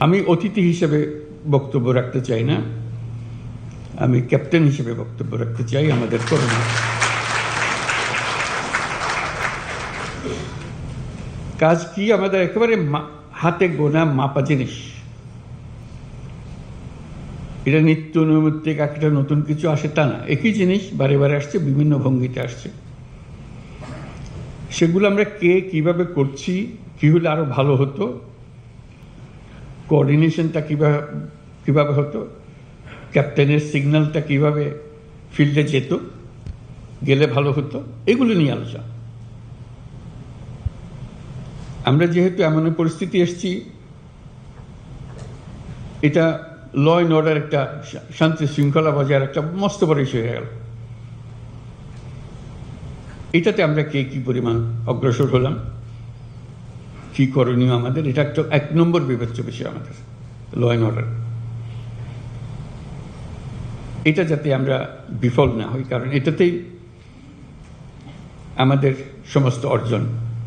আমি অতিথি হিসেবে বক্তব্য রাখতে চাই না, আমি ক্যাপ্টেন হিসেবে বক্তব্য রাখতে চাই। আমাদের করোনা কাজ কি, আমাদের একেবারে হাতে গোনা মাপা জিনিস। এটা নিত্য নৈমিত্তিক একটা নতুন কিছু আসে তা না, একই জিনিস বারে বারে আসছে, বিভিন্ন ভঙ্গিতে আসছে। সেগুলো আমরা কে কিভাবে করছি, কি হলে আরো ভালো হতো, কোঅর্ডিনেশনটা কিভাবে হতো, ক্যাপ্টেনের সিগন্যালটা কিভাবে ফিল্ডে যেত, গেলে ভালো হতো, এগুলো নিয়ে আলোচনা। আমরা যেহেতু এমন পরিস্থিতি এসেছি, এটা ল অ্যান্ড অর্ডার, একটা শান্তি শৃঙ্খলা বজায় একটা মস্ত বড় ইস্যু হয়ে গেল। এটাতে আমরা কে কি পরিমাণ অগ্রসর হলাম, কি করণীয় আমাদের, এটা একটা 1 নম্বর বিবেচ্য বিষয় আমাদের ল অ্যান্ড অর্ডার। এটা যাতে আমরা বিফল না হই, কারণ এটাতেই আমাদের সমস্ত অর্জন।